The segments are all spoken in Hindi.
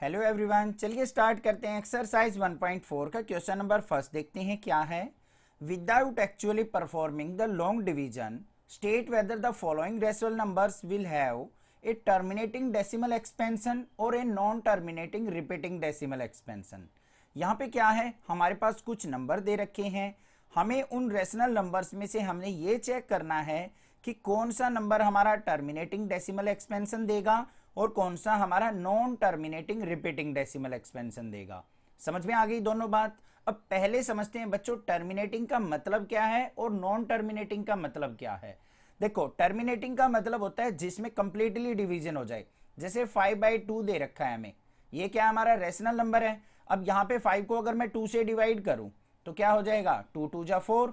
हेलो एवरीवन, चलिए स्टार्ट करते हैं। एक्सरसाइज 1.4 का क्वेश्चन नंबर फर्स्ट देखते हैं क्या है। Without actually performing the long division state whether the following rational numbers will have a terminating decimal expansion और a non terminating repeating decimal expansion. यहाँ पे क्या है, हमारे पास कुछ नंबर दे रखे हैं। हमें उन रेशनल नंबर्स में से हमने ये चेक करना है कि कौन सा नंबर हमारा टर्मिनेटिंग डेसिमल एक्सपेंशन देगा और कौन सा हमारा non terminating repeating decimal expansion देगा। समझ में आ गई दोनों बात। अब पहले समझते हैं बच्चों, टर्मिनेटिंग का मतलब क्या है और नॉन टर्मिनेटिंग का मतलब क्या है। देखो, टर्मिनेटिंग का मतलब होता है जिसमें कंप्लीटली डिवीजन हो जाए। जैसे 5/2 दे रखा है हमें, ये क्या हमारा रेशनल नंबर है। अब यहाँ पे 5 को अगर मैं 2 से डिवाइड करूं तो क्या हो जाएगा, 2 2 जा 4,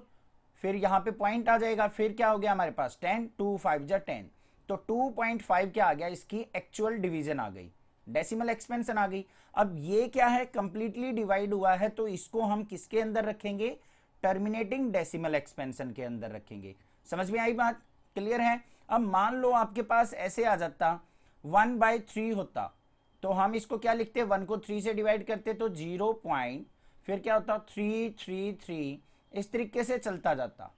फिर यहाँ पे पॉइंट आ जाएगा, फिर क्या हो गया हमारे पास 10, 2 5 जा 10, तो 2.5 क्या आ गया, इसकी एक्चुअल डिवीजन आ गई, डेसिमल एक्सपेंशन आ गई। अब ये क्या है, कंप्लीटली डिवाइड हुआ है, तो इसको हम किसके अंदर रखेंगे, टर्मिनेटिंग डेसिमल एक्सपेंशन के अंदर रखेंगे। समझ में आई बात, क्लियर है। अब मान लो आपके पास ऐसे आ जाता 1/3 होता, तो हम इसको क्या लिखते, 1 को 3 से डिवाइड करते तो 0 पॉइंट, फिर क्या होता 333, इस तरीके से चलता जाता।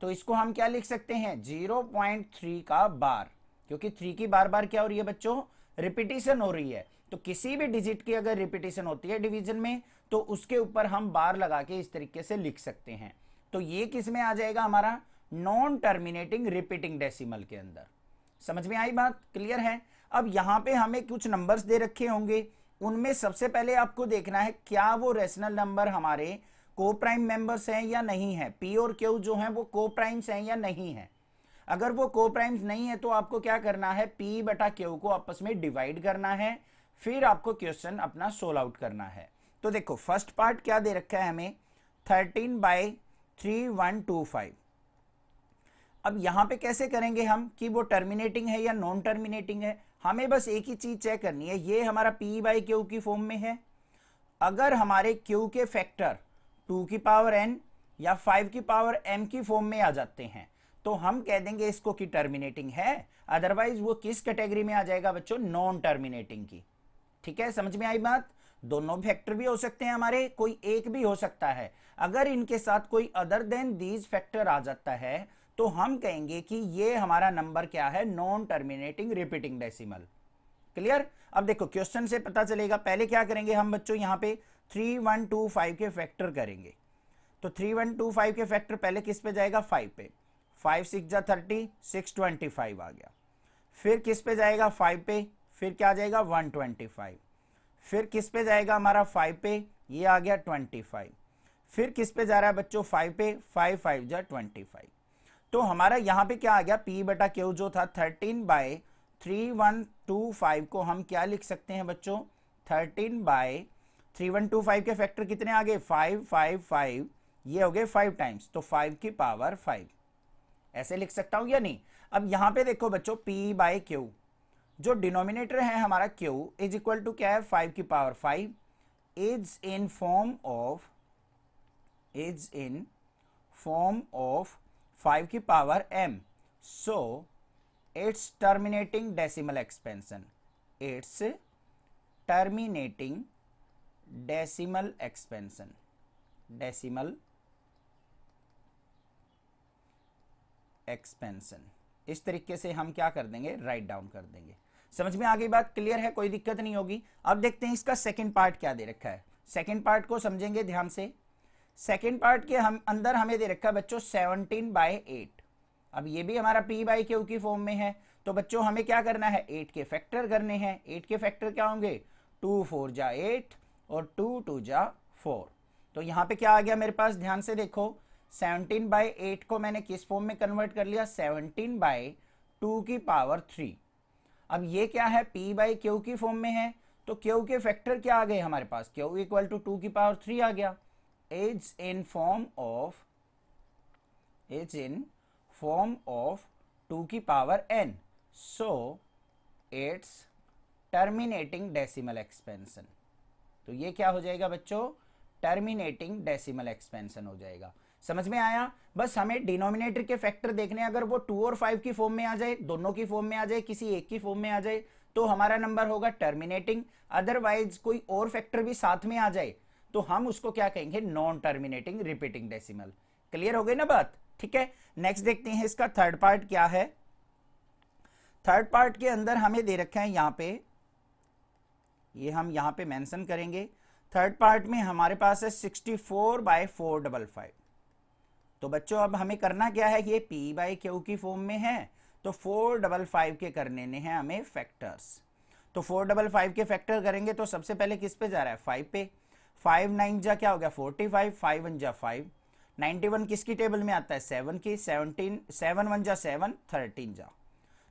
तो इसको हम क्या लिख सकते हैं, 0.3 का बार, क्योंकि 3 की बार बार क्या हो रही है बच्चों, रिपीटिशन हो रही है। तो किसी भी डिजिट की अगर रिपीटिशन होती है डिवीजन में, तो उसके ऊपर हम बार लगा के इस तरीके से लिख सकते हैं। तो ये किस में आ जाएगा, हमारा नॉन टर्मिनेटिंग रिपीटिंग डेसिमल के अंदर। समझ में आई बात, क्लियर है। अब यहाँ पे हमें कुछ नंबर्स दे रखे होंगे, उनमें सबसे पहले आपको देखना है क्या वो रेशनल नंबर हमारे को प्राइम मेंबर्स हैं या नहीं है। पी और क्यू जो हैं वो को प्राइम्स हैं या नहीं है। अगर वो को प्राइम्स नहीं है तो आपको क्या करना है, पी बटा क्यू को आपस में डिवाइड करना है, फिर आपको क्वेश्चन अपना सोल्व आउट करना है। तो देखो फर्स्ट पार्ट क्या दे रखा है हमें, 13/3125। अब यहां पे कैसे करेंगे हम कि वो टर्मिनेटिंग है या नॉन टर्मिनेटिंग है। हमें बस एक ही चीज चेक करनी है, ये हमारा पी बाई क्यू की फॉर्म में है। अगर हमारे क्यू के फैक्टर 2 की पावर n या 5 की पावर m की फॉर्म में आ जाते हैं तो हम कह देंगे इसको कि टर्मिनेटिंग है। अदरवाइज वो किस कैटेगरी में आ जाएगा बच्चों, नॉन टर्मिनेटिंग की। ठीक है, समझ में आई बात। दोनों फैक्टर भी हो सकते हैं हमारे, कोई एक भी हो सकता है। अगर इनके साथ कोई अदर देन दीज फैक्टर आ जाता है तो हम कहेंगे कि ये हमारा नंबर क्या है, non terminating repeating decimal. Clear. अब देखो क्वेश्चन से पता चलेगा। पहले क्या करेंगे हम बच्चों, यहाँ पे 3125 के फैक्टर करेंगे। तो 3125 के फैक्टर पहले किस पे जाएगा, 5 पे। 5 6 जा 30, 625 आ गया। फिर किस पे जाएगा, 5 पे, फिर क्या आ जाएगा 125। फिर किस पे जाएगा हमारा 5 पे, ये आ गया 25। फिर किस पे जा रहा है बच्चों, 5 पे, 5 5 जा 25। तो हमारा यहाँ पे क्या आ गया, पी बटा क्यू जो था 13/3125 को हम क्या लिख सकते हैं बच्चों, 13/3125 के फैक्टर कितने आ गए, 5 5 5, ये हो गए 5 टाइम्स, तो 5 की पावर 5। ऐसे लिख सकता हूं या नहीं। अब यहां पे देखो बच्चों, p बाई क्यू, जो डिनोमिनेटर है हमारा q इज इक्वल टू क्या है, 5 की power 5, is in form of 5 की power m। So it's terminating decimal expansion, it's terminating decimal expansion, decimal expansion, इस तरीके से हम क्या कर देंगे, राइट डाउन कर देंगे। समझ में आ गई बात, क्लियर है, कोई दिक्कत नहीं होगी। अब देखते हैं इसका सेकंड पार्ट क्या दे रखा है। सेकंड पार्ट को समझेंगे ध्यान से। सेकंड पार्ट के हम अंदर हमें दे रखा है बच्चों 17/8। अब ये भी हमारा p बाई क्यू की फॉर्म में है, तो बच्चों हमें क्या करना है, 8 के फैक्टर करने हैं। 8 के फैक्टर क्या होंगे, 2 4 जा 8 और 2 2 जा 4। तो यहाँ पे क्या आ गया मेरे पास, ध्यान से देखो, 17/8 को मैंने किस फॉर्म में कन्वर्ट कर लिया, 17/2 की पावर 3। अब ये क्या है, p बाई क्यू की फॉर्म में है, तो क्यू के फैक्टर क्या आ गए हमारे पास, क्यू इक्वल टू 2 की पावर 3 आ गया। इज इन फॉर्म ऑफ 2 की power n, so it's terminating decimal expansion. तो ये क्या हो जाएगा बच्चों, टर्मिनेटिंग डेसिमल एक्सपेंशन हो जाएगा। समझ में आया। बस हमें डिनोमिनेटर के फैक्टर देखने, अगर वो 2 और 5 की फॉर्म में आ जाए, दोनों की फॉर्म में आ जाए, किसी एक की फॉर्म में आ जाए, तो हमारा नंबर होगा टर्मिनेटिंग। अदरवाइज कोई और फैक्टर भी साथ में आ जाए तो हम उसको क्या कहेंगे, non terminating repeating decimal. Clear हो गई ना बात? ठीक है, नेक्स्ट देखते हैं इसका थर्ड पार्ट क्या है। थर्ड पार्ट के अंदर हमें दे रखा है यहां पे, ये हम यहां पे मेंशन करेंगे। थर्ड पार्ट में हमारे पास है 64/455। तो बच्चों अब हमें करना क्या है, ये P/Q की फॉर्म में है तो 455 के करने ने हैं हमें फैक्टर्स। तो 455 के फैक्टर करेंगे तो सबसे पहले किस पे जा रहा है, 5 पे। 5 9 जा क्या हो गया 45, 5 1 जा 5। 91 किसकी टेबल में आता है, 7 की। 17 7 1 जा 7, 13 जा।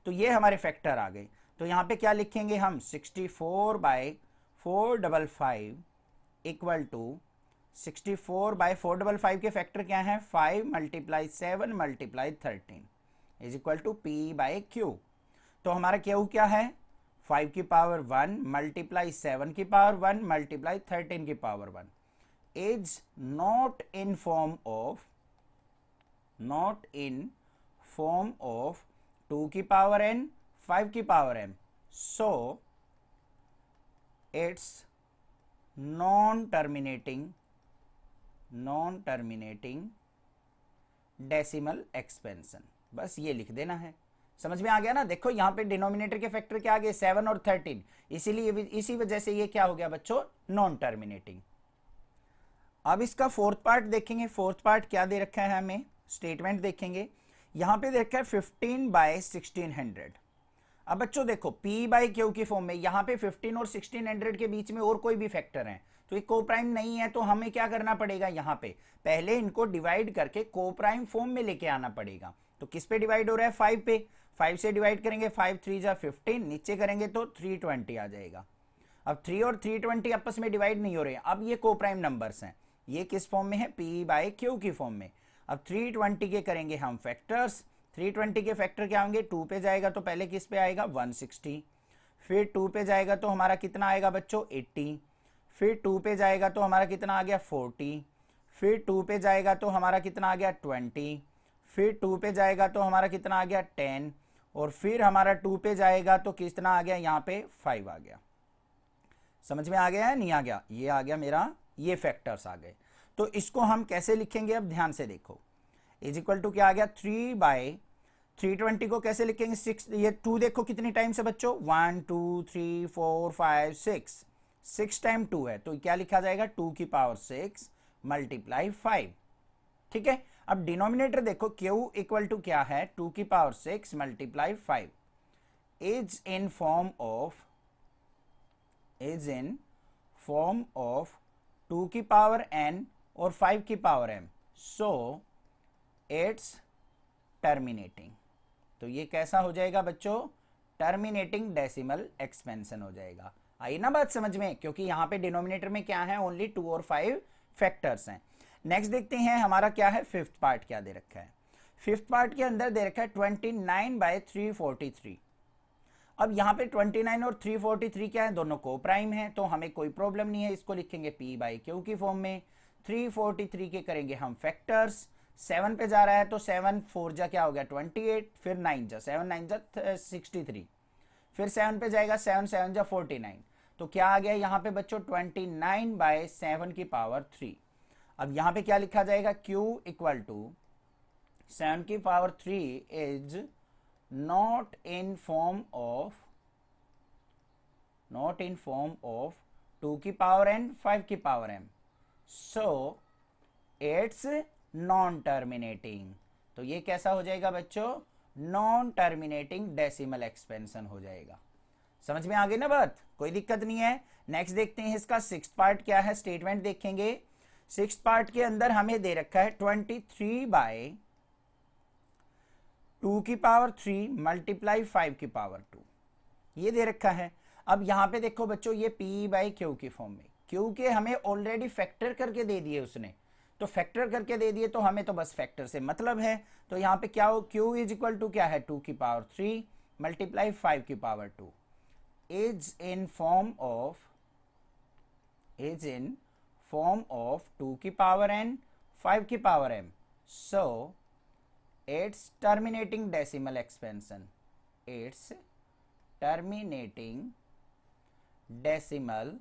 तो ये हमारे फैक्टर आ गए। तो यहाँ पे क्या लिखेंगे हम, 64/455 इक्वल टू 64/455 के फैक्टर क्या है, 5 × 7 × 13 इज इक्वल टू P/Q। तो हमारा Q क्या है, 5 की पावर 1 × 7 की पावर 1 × 13 की power 1 is not in form of 2 की पावर n 5 की power m। So it's non terminating decimal expansion. बस ये लिख देना है। समझ में आ गया ना? देखो यहां पे डिनोमिनेटर के फैक्टर क्या आ गए, 7 और 13, इसीलिए इसी वजह से ये क्या हो गया बच्चों, नॉन टर्मिनेटिंग। अब इसका फोर्थ पार्ट देखेंगे। फोर्थ पार्ट क्या दे रखा है हमें, स्टेटमेंट देखेंगे। यहां पे देखा है 15/1600। अब बच्चों देखो P/Q की फॉर्म में यहां पे 15 और 1600 के बीच में और कोई भी फैक्टर है तो ये कोप्राइम नहीं है, तो हमें क्या करना पड़ेगा, यहां पे पहले इनको डिवाइड करके कोप्राइम फॉर्म में लेके आना पड़ेगा। तो किस पे डिवाइड हो रहा है, 5 पे। 5 से डिवाइड करेंगे, 5 3 जा 15, नीचे करेंगे तो 320 आ जाएगा। अब 3 और 320 आपस में डिवाइड नहीं हो रहे हैं, अब ये कोप्राइम नंबर्स हैं। ये किस फॉर्म में है, P/Q की फॉर्म में। अब 320 के करेंगे हम फैक्टर्स। 320 के फैक्टर क्या होंगे, 2 पे जाएगा तो पहले किस पे आएगा, 160। फिर 2 पे जाएगा तो हमारा कितना आएगा बच्चों, 80। फिर 2 पे जाएगा तो हमारा कितना आ गया, 40। फिर 2 पे जाएगा तो हमारा कितना आ गया, 20। फिर 2 पे जाएगा तो हमारा कितना आ गया, 10। और फिर हमारा 2 पे जाएगा तो कितना आ गया, यहाँ पे 5 आ गया। समझ में आ गया है, नहीं आ गया, ये आ गया मेरा, ये फैक्टर्स आ गए। तो इसको हम कैसे लिखेंगे, अब ध्यान से देखो। इज इक्वल टू क्या आ गया, 3/320 को कैसे लिखेंगे, 6। ये 2 देखो कितनी टाइम से बच्चों, 1 2 3 4 5 6, 6 टाइम 2 है तो क्या लिखा जाएगा, 2 की पावर 6 × 5। ठीक है, अब डिनोमिनेटर देखो, Q इक्वल टू क्या है, 2 की power 6 × 5 is in form of 2 की पावर n और 5 की power m। So it's terminating. तो ये कैसा हो जाएगा बच्चों, टर्मिनेटिंग डेसिमल एक्सपेंशन हो जाएगा। आई ना बात समझ में, क्योंकि यहां पे डिनोमिनेटर में क्या है, ओनली 2 और 5 फैक्टर्स हैं। नेक्स्ट देखते हैं हमारा क्या है, फिफ्थ पार्ट क्या दे रखा है। फिफ्थ पार्ट के अंदर दे रखा है 29/343। अब यहाँ पे 29 और 343 क्या है, दोनों को प्राइम है तो हमें कोई प्रॉब्लम नहीं है, इसको लिखेंगे P/Q की फॉर्म में। 343 के करेंगे हम फैक्टर्स। 7 पे जा रहा है तो 7 4 जा क्या हो गया, 28। फिर 9 जा 7 9 जा 63। फिर 7 पे जाएगा, 7 7 जा 49। तो क्या आ गया यहाँ पे बच्चों, 29/7 की पावर 3। अब यहाँ पे क्या लिखा जाएगा, Q इक्वल टू 7 की power 3 is not in form of 2 की पावर n 5 की power m। so it's non terminating। तो ये कैसा हो जाएगा बच्चों, नॉन टर्मिनेटिंग डेसिमल एक्सपेंशन हो जाएगा। समझ में आ गई ना बात, कोई दिक्कत नहीं है। नेक्स्ट देखते हैं इसका सिक्स्थ पार्ट क्या है, स्टेटमेंट देखेंगे। सिक्स पार्ट के अंदर हमें दे रखा है 23/2 की पावर 3 × 5 की पावर 2, ये दे रखा है। अब यहां पे देखो बच्चों, ये P/Q की फॉर्म में, क्योंकि हमें ऑलरेडी फैक्टर करके दे दिए उसने, तो फैक्टर करके दे दिए तो हमें तो बस फैक्टर से मतलब है। तो यहां पे क्या हो, Q इज इक्वल टू क्या है, 2 की पावर 3 × 5 की power 2 is in form of 2 की पावर n 5 की power m। So it's terminating decimal expansion, it's terminating decimal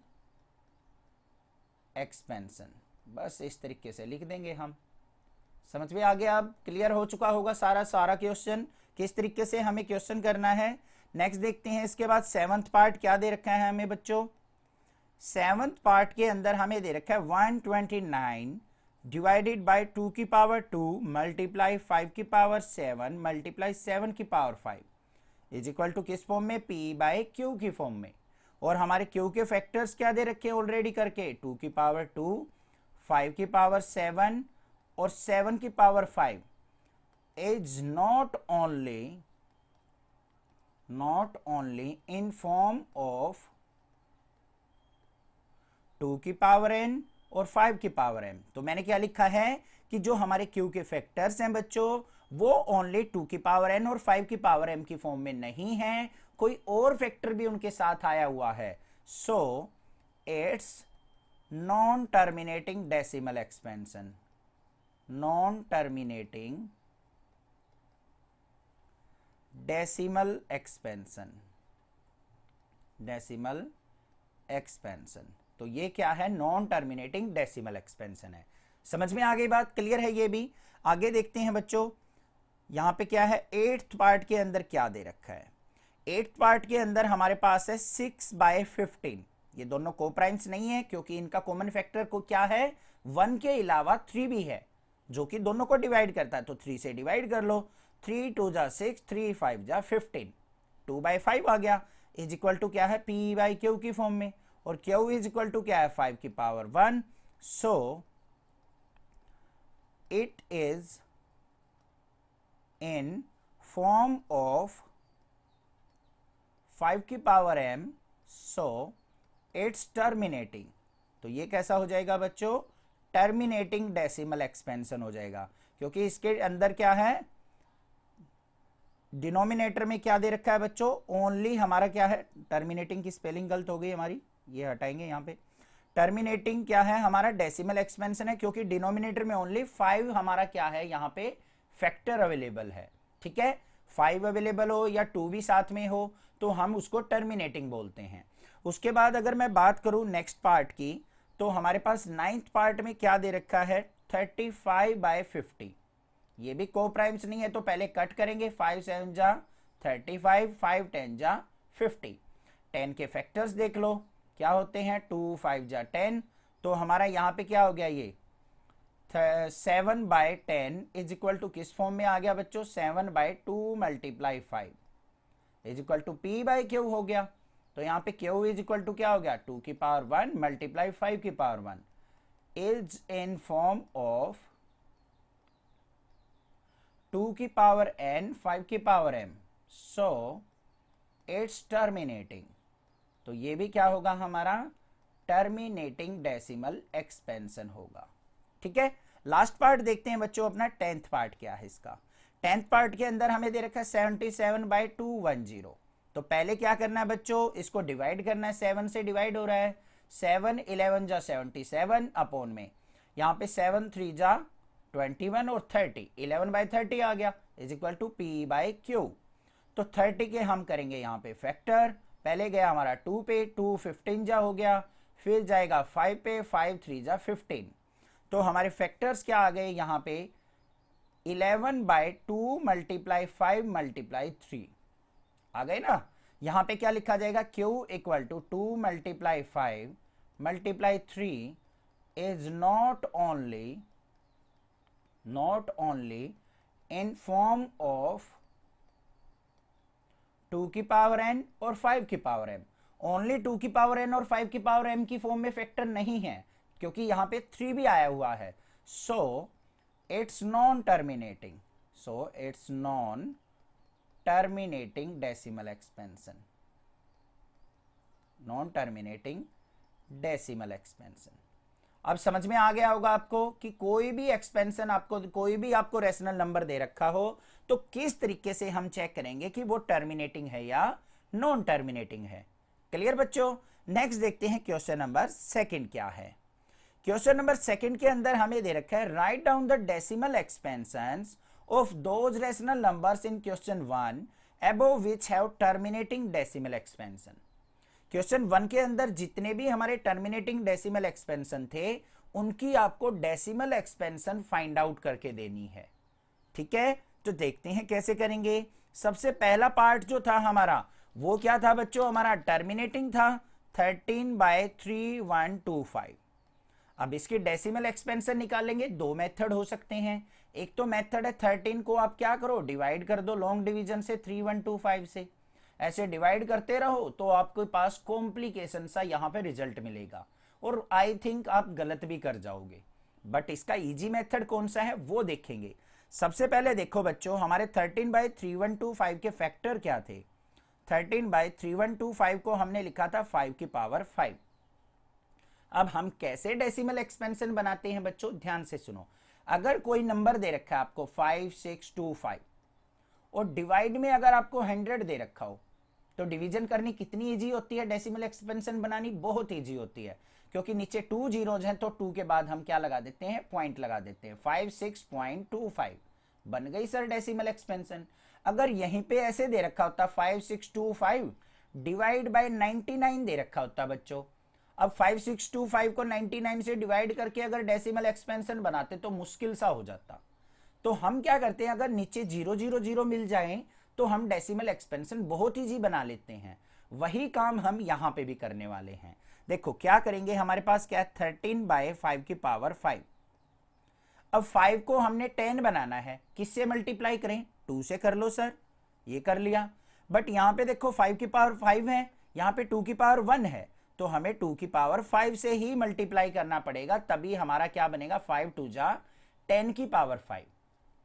expansion. बस इस तरीके से लिख देंगे हम। समझ में आ गया? अब क्लियर हो चुका होगा सारा क्वेश्चन किस तरीके से हमें क्वेश्चन करना है। नेक्स्ट देखते हैं इसके बाद सेवंथ पार्ट क्या दे रखा है हमें बच्चों। सेवंथ पार्ट के अंदर हमें दे रखा है 129 डिवाइडेड बाय 2 की पावर 2 मल्टीप्लाई 5 की पावर 7 मल्टीप्लाई 7 की पावर 5 इज इक्वल टू किस फॉर्म में, p बाय q की फॉर्म में। और हमारे q के फैक्टर्स क्या दे रखे हैं ऑलरेडी करके, 2 की पावर 2, 5 की पावर 7 और 7 की power 5 is not only in form of 2 की पावर n और 5 की पावर m। तो मैंने क्या लिखा है कि जो हमारे q के फैक्टर्स हैं बच्चों वो ओनली 2 की पावर n और 5 की पावर m की फॉर्म में नहीं है, कोई और फैक्टर भी उनके साथ आया हुआ है। So it's non terminating decimal expansion, non terminating decimal expansion, decimal expansion. तो ये क्या है, नॉन टर्मिनेटिंग डेसिमल एक्सपेंशन है। समझ में आ गई बात, क्लियर है ये भी। आगे देखते हैं बच्चों, यहां पे क्या है, 8th पार्ट के अंदर क्या दे रखा है। 8th पार्ट के अंदर हमारे पास है 6/15। ये दोनों कोप्राइम्स नहीं है क्योंकि इनका कॉमन फैक्टर को क्या है, 1 के अलावा 3 भी है जो कि दोनों को डिवाइड करता है। तो 3 से डिवाइड कर लो, 3 2 जा 6, 3 5 जा 15, 2/5 आ गया इज इक्वल टू क्या है, p बाई क्यू की फॉर्म में। और q इज इक्वल टू क्या है, 5 की power 1। So it is in form of 5 की power m, so it's terminating. तो ये कैसा हो जाएगा बच्चों, टर्मिनेटिंग डेसिमल एक्सपेंशन हो जाएगा, क्योंकि इसके अंदर क्या है, डिनोमिनेटर में क्या दे रखा है बच्चों, ओनली हमारा क्या है, टर्मिनेटिंग की स्पेलिंग गलत हो गई हमारी, ये हटाएंगे यहाँ पे। टर्मिनेटिंग क्या है हमारा, डेसिमल एक्सपेंशन है, क्योंकि डिनोमिनेटर में ओनली 5 हमारा क्या है यहाँ पे फैक्टर अवेलेबल है। ठीक है, 5 अवेलेबल हो या 2 भी साथ में हो तो हम उसको टर्मिनेटिंग बोलते हैं। उसके बाद अगर मैं बात करूं नेक्स्ट पार्ट की, तो हमारे पास 9th पार्ट में क्या दे रखा है, 35/50। ये भी कोप्राइम्स नहीं है तो पहले कट करेंगे, 5 7 जा 35, 5 10 जा 50। 10 के फैक्टर्स देख लो क्या होते हैं, 2 5 जा 10। तो हमारा यहाँ पे क्या हो गया, ये 7/10 इज इक्वल टू किस फॉर्म में आ गया बच्चों, 7/2 multiply 5 is equal to p by Q हो गया। तो यहाँ पे q इज इक्वल टू क्या हो गया, 2 की पावर 1 मल्टीप्लाई 5 की power 1 is in form of 2 की पावर n 5 की power m। So it's terminating. तो ये भी क्या होगा हमारा, टर्मिनेटिंग डेसिमल एक्सपेंशन होगा। ठीक है, लास्ट पार्ट देखते हैं बच्चों अपना 10th पार्ट क्या है इसका। 10th पार्ट के अंदर हमें दे रखा है 77/210। तो पहले क्या करना है बच्चों, इसको डिवाइड करना है, 7 से डिवाइड हो रहा है, 7 11 जा 77 अपॉन में यहाँ पे 7 3 जा 21 और 30, 11/30 आ गया is equal to p by Q. तो 30 के हम करेंगे यहाँ पे फैक्टर, पहले गया हमारा 2 पे, 2 15 जा हो गया, फिर जाएगा 5 पे, 5 3 जा 15। तो हमारे फैक्टर्स क्या आ गए यहाँ पे, 11/2 मल्टीप्लाई 5 मल्टीप्लाई 3 आ गए ना। यहाँ पे क्या लिखा जाएगा, q equal to 2 multiply 5 multiply 3 is not only in form of 2 की पावर n और 5 की पावर m। ओनली 2 की पावर n और 5 की पावर m की फॉर्म में फैक्टर नहीं है क्योंकि यहाँ पे 3 भी आया हुआ है। So it's non terminating, so it's non terminating decimal expansion, non terminating decimal expansion. अब समझ में आ गया होगा आपको कि कोई भी एक्सपेंशन आपको, कोई भी आपको रेशनल नंबर दे रखा हो तो किस तरीके से हम चेक करेंगे कि वो टर्मिनेटिंग है या नॉन टर्मिनेटिंग है। क्लियर बच्चों। नेक्स्ट देखते हैं क्वेश्चन नंबर 2 क्या है। क्वेश्चन नंबर 2 के अंदर हमें दे रखा है, write down the decimal expansions of those rational numbers in question 1 above which have terminating decimal expansion। Question 1 के अंदर जितने भी हमारे टर्मिनेटिंग डेसिमल एक्सपेंशन थे उनकी आपको डेसिमल एक्सपेंशन फाइंड आउट करके देनी है। ठीक है, तो देखते हैं कैसे करेंगे। सबसे पहला पार्ट जो था हमारा वो क्या था बच्चों, हमारा टर्मिनेटिंग था 13/3125। अब इसकी डेसिमल एक्सपेंशन निकालेंगे। दो मेथड हो सकते हैं। एक तो मेथड है 13 को आप क्या करो, डिवाइड कर दो लॉन्ग डिवीजन से 3125 से। ऐसे डिवाइड करते रहो तो आपके पास कॉम्प्लिकेशन सा यहाँ पे रिजल्ट मिलेगा और आई थिंक आप गलत भी कर जाओगे। बट इसका इजी मेथड कौन सा है वो देखेंगे। सबसे पहले देखो बच्चों, हमारे 13/3125 के फैक्टर क्या थे। 13/3125 को हमने लिखा था 5 की पावर 5। अब हम कैसे डेसिमल एक्सपेंशन बनाते हैं बच्चों, ध्यान से सुनो। अगर कोई नंबर दे रखा है आपको 5625 और डिवाइड में अगर आपको 100 दे रखा हो तो डिवीजन करनी कितनी इजी होती है, डेसिमल एक्सपेंशन बनानी बहुत इजी होती है। क्योंकि नीचे 2 जीरोज हैं तो 2 के बाद हम क्या लगा देते हैं, पॉइंट लगा देते हैं। 56.25 बन गई सर डेसिमल एक्सपेंशन। अगर यहीं पे ऐसे दे रखा होता 5625 डिवाइड बाय 99 दे रखा होता बच्चों। अब 5625 को 99 से डिवाइड करके अगर डेसिमल एक्सपेंशन बनाते तो मुश्किल सा हो जाता। तो हम क्या करते हैं, अगर नीचे 000 मिल जाए तो हम डेसिमल एक्सपेंशन बहुत इजी बना लेते हैं। वही काम हम यहां पे भी करने वाले हैं। देखो क्या करेंगे, हमारे पास क्या है 13/5 की पावर 5। अब 5 को हमने 10 बनाना है, किससे मल्टीप्लाई करें, 2 से कर लो सर, ये कर लिया। बट यहां पे देखो 5 की पावर 5 है, यहां पे 2 की पावर 1 है, तो हमें 2 की पावर 5 से ही मल्टीप्लाई करना पड़ेगा, तभी हमारा क्या बनेगा 5 2 जा 10 की पावर 5।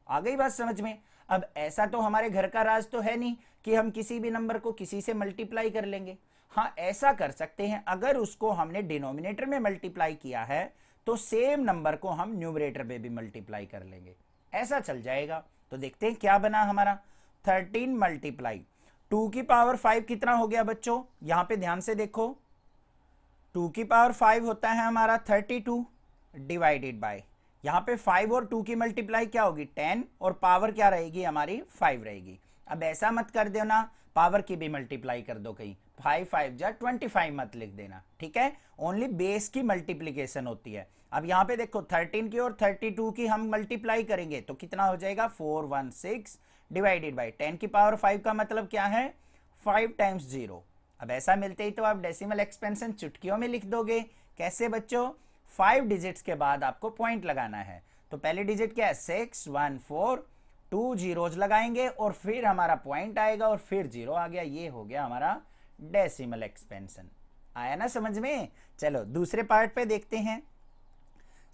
आ गई बात समझ में। अब ऐसा तो हमारे घर का राज तो है नहीं कि हम किसी भी नंबर को किसी से मल्टीप्लाई कर लेंगे। हाँ ऐसा कर सकते हैं, अगर उसको हमने डिनोमिनेटर में मल्टीप्लाई किया है तो सेम नंबर को हम न्यूमरेटर में भी मल्टीप्लाई कर लेंगे, ऐसा चल जाएगा। तो देखते हैं क्या बना हमारा 13 मल्टीप्लाई 2 की पावर 5 कितना हो गया बच्चों, यहां पे ध्यान से देखो 2 की पावर 5 होता है हमारा 32 डिवाइडेड बाय, यहां पे 5 और 2 की मल्टीप्लाई क्या होगी 10 और पावर क्या रहेगी हमारी 5 रहेगी। अब ऐसा मत कर देना पावर की भी मल्टीप्लाई कर दो कहीं, 5 5 जा 25 मत लिख देना, ठीक है। ओनली बेस की मल्टीप्लीकेशन होती है। अब यहाँ पे देखो 13 की और 32 की हम मल्टीप्लाई करेंगे तो कितना हो जाएगा 416 डिवाइडेड बाय 10 की पावर 5 का मतलब क्या है 5 टाइम्स 0। अब ऐसा मिलते ही तो आप डेसिमल एक्सपेंशन चुटकियों में लिख दोगे। कैसे बच्चों, 5 डिजिट्स के बाद आपको पॉइंट लगाना है। तो पहले डिजिट क्या है 6 1 4, 2 जीरोज लगाएंगे और फिर हमारा पॉइंट आएगा और फिर 0 आ गया। ये हो गया हमारा डेसिमल एक्सपेंशन। आया ना समझ में। चलो दूसरे पार्ट पे देखते हैं।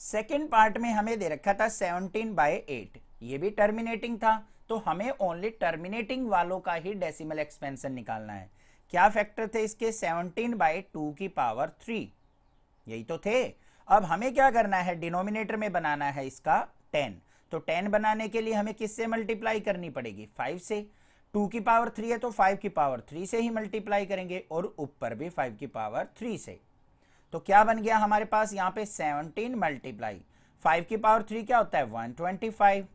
सेकेंड पार्ट में हमें दे रखा था 17/8, ये भी टर्मिनेटिंग था, तो हमें ओनली टर्मिनेटिंग वालों का ही डेसिमल एक्सपेंशन निकालना है। क्या फैक्टर थे इसके 17/2 की पावर 3, यही तो थे। अब हमें क्या करना है, डिनोमिनेटर में बनाना है इसका 10, तो 10 बनाने के लिए हमें किससे मल्टीप्लाई करनी पड़ेगी 5 से। 2 की पावर 3 है तो 5 की पावर 3 से ही मल्टीप्लाई करेंगे और ऊपर भी 5 की पावर 3 से। तो क्या बन गया हमारे पास यहाँ पे 17 मल्टीप्लाई 5 की पावर 3 क्या होता है 125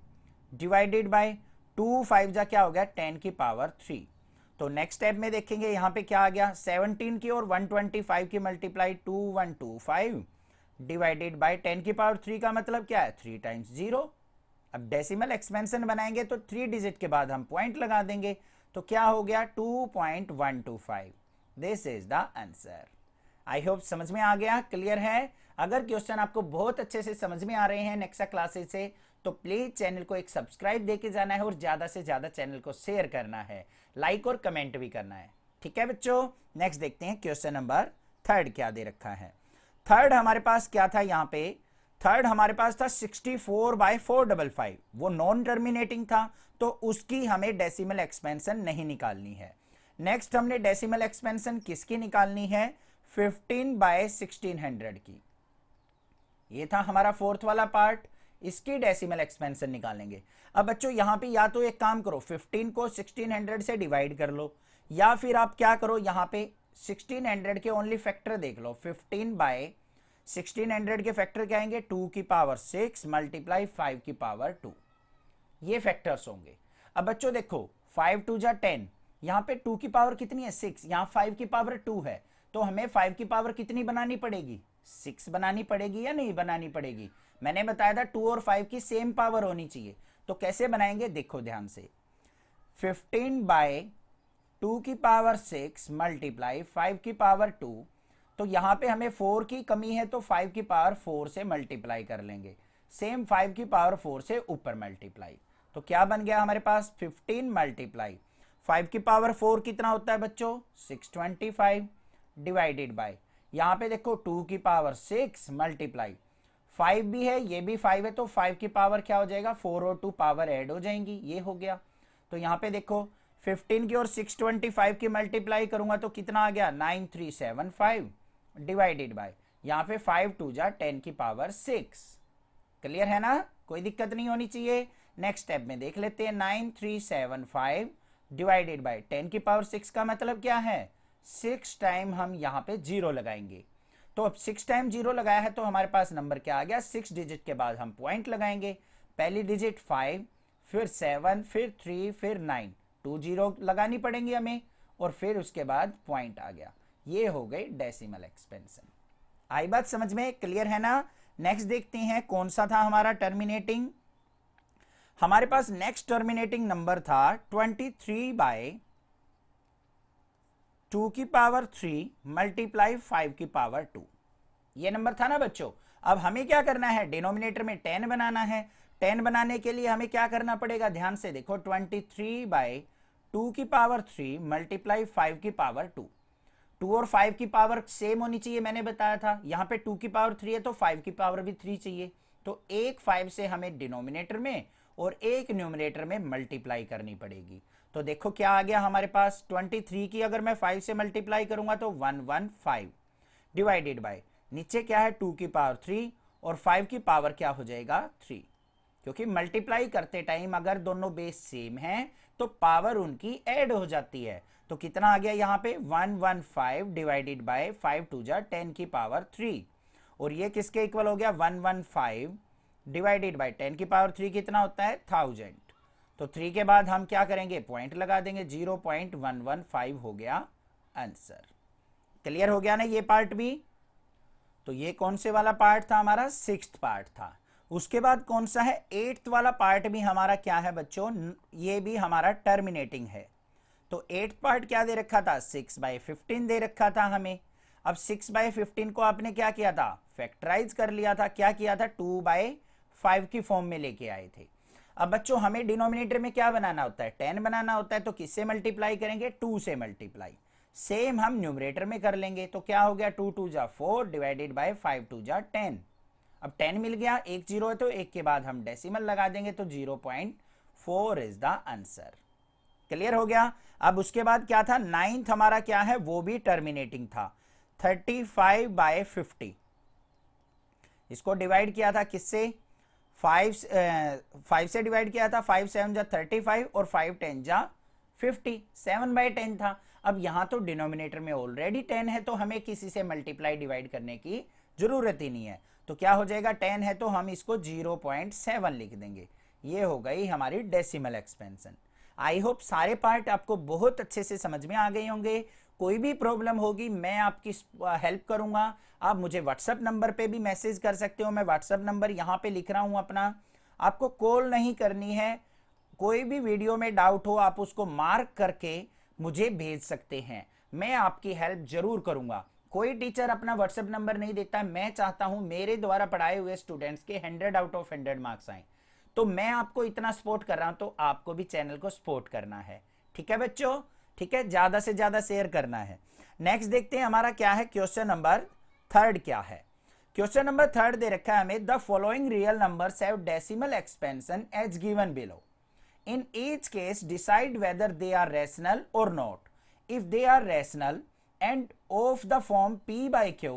डिवाइडेड बाय 2 5 जा क्या हो गया 10 की पावर 3। तो नेक्स्ट स्टेप में देखेंगे यहाँ पे क्या आ गया 17 की और 125 की मल्टीप्लाई 2125 डिवाइडेड बाय 10 की पावर 3 का मतलब क्या है 3 टाइम्स 0। अब डेसिमल एक्सपेंशन बनाएंगे तो 3 डिजिट के बाद हम पॉइंट लगा देंगे, तो क्या हो गया 2.125। This is the answer. I hope समझ में आ गया, क्लियर है। अगर क्वेश्चन आपको बहुत अच्छे से समझ में आ रहे हैं नेक्सा क्लासेस से तो प्लीज चैनल को एक सब्सक्राइब देके जाना है और ज्यादा से ज्यादा चैनल को शेयर करना है, लाइक और कमेंट भी करना है, ठीक है बच्चों। नेक्स्ट देखते हैं क्वेश्चन नंबर 3 क्या दे रखा है। 3 हमारे पास क्या था, यहाँ पे 3 हमारे पास था 64/455, वो नॉन टर्मिनेटिंग था तो उसकी हमें डेसिमल एक्सपेंशन नहीं निकालनी है। नेक्स्ट हमने डेसिमल एक्सपेंशन किसकी निकालनी है 15/1600 की। ये था हमारा 4th वाला पार्ट, इसकी डेसिमल एक्सपेंशन निकालेंगे। अब बच्चों यहाँ पे या तो एक काम करो 15 को 1600 से डिवाइड कर लो, या फिर आप क्या करो यहाँ पे 1600 के ओनली फैक्टर देख लो। 15/1600 के फैक्टर क्या आएंगे 2 की पावर 6 मल्टीप्लाई 5 की पावर 2, ये फैक्टर्स होंगे। अब बच्चों देखो 5 टू जा 10, यहाँ पे 2 की पावर कितनी है 6, यहाँ 5 की पावर 2 है, तो हमें 5 की पावर कितनी बनानी पड़ेगी 6 बनानी पड़ेगी या नहीं बनानी पड़ेगी। मैंने बताया था 2 और 5 की सेम पावर होनी चाहिए। तो कैसे बनाएंगे देखो ध्यान से, 15 बाय 2 की पावर 6 मल्टीप्लाई 5 की पावर 2, तो यहाँ पे हमें 4 की कमी है तो 5 की पावर 4 से मल्टीप्लाई कर लेंगे, सेम 5 की पावर 4 से ऊपर मल्टीप्लाई। तो क्या बन गया हमारे पास 15 मल्टीप्लाई 5 की पावर 4 कितना होता है बच्चों 625 डिवाइडेड बाय, यहाँ पे देखो 2 की पावर 6 मल्टीप्लाई 5 भी है ये भी 5 है, तो 5 की पावर क्या हो जाएगा 4 और 2 पावर ऐड हो जाएंगी, ये हो गया। तो यहाँ पे देखो 15 की और 625 की मल्टीप्लाई करूंगा तो कितना आ गया 9375 डिवाइडेड बाय, यहाँ पे 5 टू जा 10 की पावर 6। क्लियर है ना, कोई दिक्कत नहीं होनी चाहिए। नेक्स्ट स्टेप में देख लेते हैं, 9375 डिवाइडेड बाय 10 की पावर 6 का मतलब क्या है 6 टाइम हम यहाँ पे 0 लगाएंगे। तो अब 6 टाइम 0 लगाया है तो हमारे पास नंबर क्या आ गया 6 डिजिट के बाद हम पॉइंट लगाएंगे, पहली डिजिट 5, फिर 7, फिर 3, फिर 9, 2 0 लगानी पड़ेंगी हमें, और फिर उसके बाद पॉइंट आ गया। ये हो गई डेसिमल एक्सपेंशन। आई बात समझ में, क्लियर है ना। नेक्स्ट देखते हैं कौन सा था हमारा टर्मिनेटिंग। हमारे पास नेक्स्ट टर्मिनेटिंग नंबर था 23 बाय 2 की पावर 3 मल्टीप्लाई 5 की पावर 2, ये नंबर था ना बच्चों। अब हमें क्या करना है डिनोमिनेटर में 10 बनाना है। 10 बनाने के लिए हमें क्या करना पड़ेगा ध्यान से देखो, 23 बाय 2 की पावर 3 मल्टीप्लाई 5 की पावर 2, 2 और 5 की पावर सेम होनी चाहिए, मैंने बताया था। यहाँ पे 2 की पावर 3 है तो 5 की पावर भी 3 चाहिए, तो एक 5 से हमें डिनोमिनेटर में और एक न्यूमरेटर में मल्टीप्लाई करनी पड़ेगी। तो देखो क्या आ गया हमारे पास, 23 की अगर मैं 5 से मल्टीप्लाई करूंगा तो 115 डिवाइडेड बाय, नीचे क्या है 2 की पावर 3 और 5 की पावर क्या हो जाएगा 3, क्योंकि मल्टीप्लाई करते टाइम अगर दोनों बेस सेम हैं तो पावर उनकी ऐड हो जाती है। तो कितना आ गया यहाँ पे 115 डिवाइडेड बाय 5 टू जा 10 की पावर 3, और ये किसके इक्वल हो गया 115 डिवाइडेड बाय 10 की पावर 3 कितना होता है 1000। तो 3 के बाद हम क्या करेंगे पॉइंट लगा देंगे, 0.115 हो गया आंसर। क्लियर हो गया ना ये पार्ट भी। तो ये कौन से वाला पार्ट था हमारा 6th पार्ट था। उसके बाद कौन सा है 8th वाला पार्ट भी हमारा क्या है बच्चों, ये भी हमारा टर्मिनेटिंग है। तो 8th पार्ट क्या दे रखा था 6/15 दे रखा था हमें। अब 6/15 को आपने क्या किया था फैक्टराइज कर लिया था, क्या किया था 2/5 की फॉर्म में लेके आए थे। अब बच्चों हमें डिनोमिनेटर में क्या बनाना होता है 10 बनाना होता है, तो किससे मल्टीप्लाई करेंगे 2 से मल्टीप्लाई। सेम हम न्यूमरेटर में कर लेंगे, तो क्या हो गया 2 2 जा 4 डिवाइडेड बाय 5 2 जा 10। अब 10 मिल गया, एक जीरो है तो एक के बाद हम डेसिमल लगा देंगे, तो 0.4 इज द आंसर। क्लियर हो गया। अब उसके बाद क्या था 9th हमारा क्या है वो भी टर्मिनेटिंग था, 35/50। इसको डिवाइड किया था किससे 5 से डिवाइड किया था, 5 7 जा 35 और 5 10 जा 50, 7/10 था। अब यहां तो डिनोमिनेटर में ऑलरेडी 10 है तो हमें किसी से मल्टीप्लाई डिवाइड करने की जरूरत ही नहीं है। तो क्या हो जाएगा 10 है तो हम इसको 0.7 लिख देंगे। ये हो गई हमारी डेसिमल एक्सपेंशन। आई होप सारे पार्ट आपको बहुत अच्छे से समझ में आ गए होंगे। कोई भी प्रॉब्लम होगी मैं आपकी हेल्प करूंगा। आप मुझे व्हाट्सएप नंबर पे भी मैसेज कर सकते हो, मैं व्हाट्सएप नंबर यहाँ पे लिख रहा हूँ अपना। आपको कॉल नहीं करनी है, कोई भी वीडियो में डाउट हो आप उसको मार्क करके मुझे भेज सकते हैं, मैं आपकी हेल्प जरूर करूंगा। कोई टीचर अपना व्हाट्सएप नंबर नहीं देता है, मैं चाहता हूं मेरे द्वारा पढ़ाए हुए स्टूडेंट्स के 100 आउट ऑफ 100 मार्क्स आए। तो मैं आपको इतना सपोर्ट कर रहा हूं तो आपको भी चैनल को सपोर्ट करना है। ठीक है बच्चों, ठीक है, ज्यादा से ज्यादा शेयर करना है। नेक्स्ट देखते हैं हमारा क्या है क्वेश्चन नंबर 3 क्या है। क्वेश्चन नंबर 3 दे रखा है हमें, the following real numbers have decimal expansion as given below. In each case, decide whether they are rational or not. If they are rational and of the form P by Q,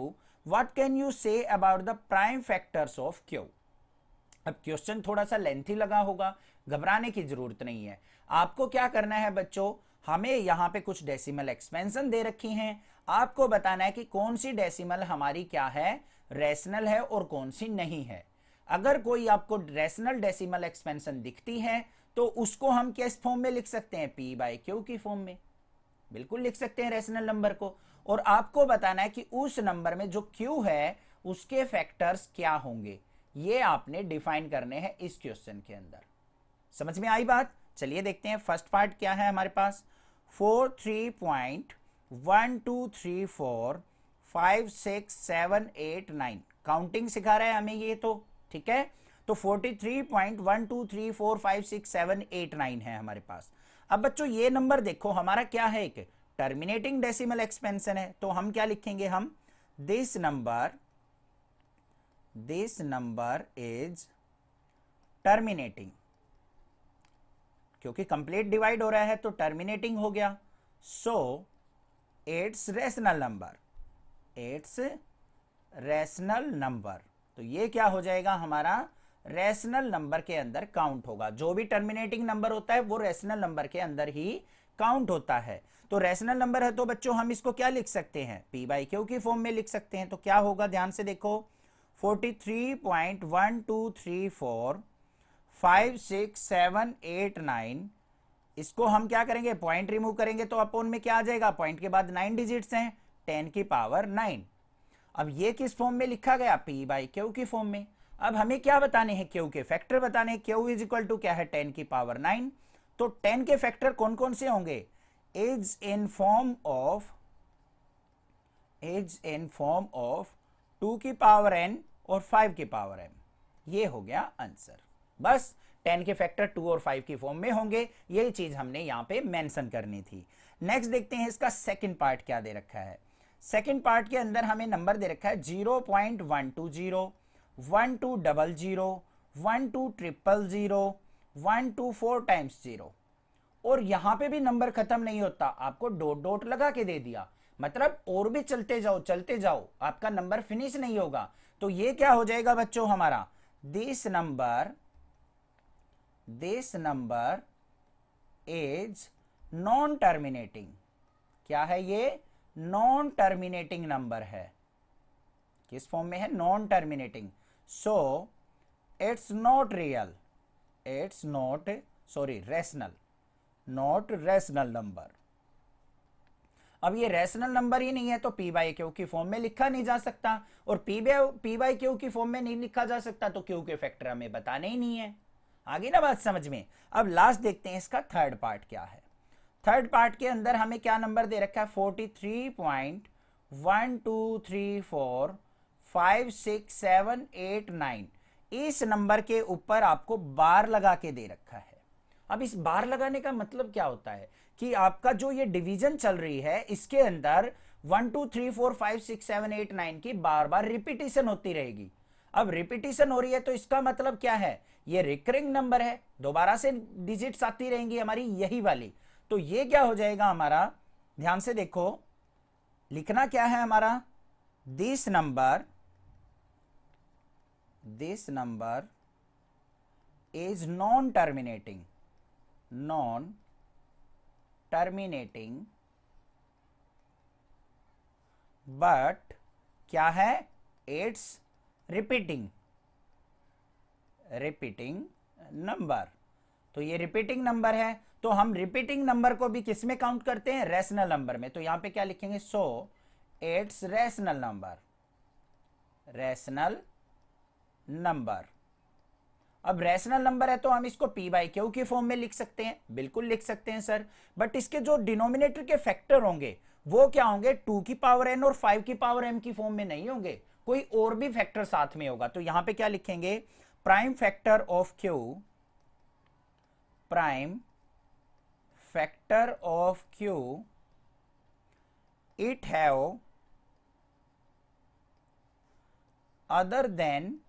what can you say about the prime factors of Q? अब क्वेश्चन थोड़ा सा लेंथी लगा होगा, घबराने की जरूरत नहीं है। आपको क्या करना है बच्चों, हमें यहाँ पे कुछ डेसिमल एक्सपेंशन दे रखी हैं, आपको बताना है कि कौन सी डेसिमल हमारी क्या है रैशनल है और कौन सी नहीं है। अगर कोई आपको रैशनल डेसिमल एक्सपेंशन दिखती है तो उसको हम किस फॉर्म में लिख सकते हैं, पी बाई क्यू की फॉर्म में बिल्कुल लिख सकते हैं रैशनल नंबर को। और आपको बताना है कि उस नंबर में जो क्यू है उसके फैक्टर्स क्या होंगे, ये आपने डिफाइन करने हैं इस क्वेश्चन के अंदर। समझ में आई बात? चलिए देखते हैं फर्स्ट पार्ट क्या है हमारे पास। 43.12345678 काउंटिंग सिखा रहा है हमें ये, तो ठीक है। तो 43.12345678 है हमारे पास। अब बच्चों ये नंबर देखो हमारा क्या है, एक टर्मिनेटिंग डेसिमल एक्सपेंशन है, तो हम क्या लिखेंगे, हम दिस नंबर इज टर्मिनेटिंग, क्योंकि कंप्लीट डिवाइड हो रहा है तो टर्मिनेटिंग हो गया। सो इट्स रैशनल नंबर, तो ये क्या हो जाएगा हमारा रैशनल नंबर के अंदर काउंट होगा। जो भी टर्मिनेटिंग नंबर होता है वो रैशनल नंबर के अंदर ही काउंट होता है। तो रैशनल नंबर है तो बच्चों हम इसको क्या लिख सकते हैं, पी बाई क्यू की फॉर्म में लिख सकते हैं। तो क्या होगा ध्यान से देखो, 43.12345678 इसको हम क्या करेंगे, पॉइंट रिमूव करेंगे तो अपोन में क्या आ जाएगा, पॉइंट के बाद 9 डिजिट्स हैं, 10 की पावर 9। अब ये किस फॉर्म में लिखा गया, पी बाई क्यू की फॉर्म में। अब हमें क्या बताने हैं, क्यू के फैक्टर बताने हैं। क्यू इज इक्वल टू क्या है, 10 की पावर 9। तो 10 के फैक्टर कौन कौन से होंगे, इज इन फॉर्म ऑफ 2 की पावर n और 5 की पावर m। ये हो गया आंसर। बस 10 के फैक्टर 2 और 5 की फॉर्म में होंगे, यही चीज हमने यहां पे मेंशन करनी थी। नेक्स्ट देखते हैं इसका सेकंड पार्ट क्या दे रखा है। सेकंड पार्ट के अंदर हमें नंबर दे रखा है 0.120 1200 12000 124 टाइम्स 0। और यहां पे भी नंबर खत्म नहीं होता, आपको डॉट डॉट लगा के दे दिया, मतलब और भी चलते जाओ, आपका नंबर फिनिश नहीं होगा। तो ये क्या हो जाएगा बच्चों हमारा, this number is non terminating. क्या है ये, नॉन टर्मिनेटिंग नंबर है। किस फॉर्म में है, non terminating. So it's not rational, not rational number. अब ये रैशनल नंबर ही नहीं है तो पी बाई क्यू की फॉर्म में लिखा नहीं जा सकता, और पी बाई क्यू की फॉर्म में नहीं लिखा जा सकता तो क्यू के फैक्टर हमें बताने ही नहीं है। आगे ना बात समझ में। अब लास्ट देखते हैं इसका थर्ड पार्ट क्या है। थर्ड पार्ट के अंदर हमें क्या नंबर दे रखा है, 43.12345678 इस नंबर के ऊपर आपको बार लगा के दे रखा है। अब इस बार लगाने का मतलब क्या होता है कि आपका जो ये डिवीजन चल रही है इसके अंदर 1 2 3 4 5 6 7 8 9 की बार बार रिपीटिशन होती रहेगी। अब रिपीटिशन हो रही है तो इसका मतलब क्या है, ये रिकरिंग नंबर है, दोबारा से डिजिट्स आती रहेंगी हमारी यही वाली। तो ये क्या हो जाएगा हमारा, ध्यान से देखो, लिखना क्या है हमारा, this number is non terminating but क्या है, इट्स रिपीटिंग नंबर। तो ये रिपीटिंग नंबर है, तो हम रिपीटिंग नंबर को भी किस में काउंट करते हैं, रैशनल नंबर में। तो यहां पे क्या लिखेंगे, सो इट्स रैशनल नंबर। अब रैशनल नंबर है तो हम इसको पी बाई क्यू की फॉर्म में लिख सकते हैं, बिल्कुल लिख सकते हैं सर। बट इसके जो डिनोमिनेटर के फैक्टर होंगे वो क्या होंगे, 2 की पावर n और 5 की पावर m की फॉर्म में नहीं होंगे, कोई और भी फैक्टर साथ में होगा। तो यहां पे क्या लिखेंगे, prime factor of Q it have other than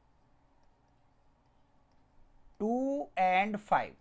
2 and 5।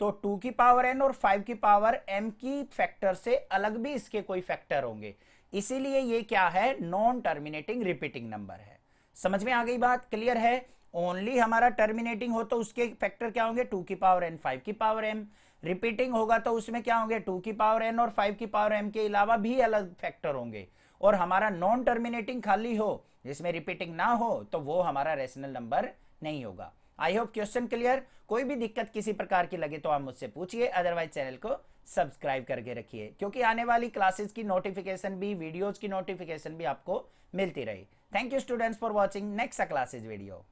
तो 2 की पावर n और 5 की पावर m की फैक्टर से अलग भी इसके कोई फैक्टर होंगे, इसीलिए ये क्या है, नॉन टर्मिनेटिंग रिपीटिंग नंबर है। समझ में आ गई बात, क्लियर है। ओनली हमारा टर्मिनेटिंग हो तो उसके फैक्टर क्या होंगे, 2 की पावर n 5 की पावर m। रिपीटिंग होगा तो उसमें क्या होंगे, 2 की पावर n और 5 की पावर m के अलावा भी अलग फैक्टर होंगे। और हमारा नॉन टर्मिनेटिंग खाली हो जिसमें रिपीटिंग ना हो तो वो हमारा रैशनल नंबर नहीं होगा। I hope question clear. कोई भी दिक्कत किसी प्रकार की लगे तो आप मुझसे पूछिए, अदरवाइज चैनल को सब्सक्राइब करके रखिए, क्योंकि आने वाली क्लासेस की नोटिफिकेशन भी, वीडियोज की नोटिफिकेशन भी आपको मिलती रहे। Thank you students for watching next classes video.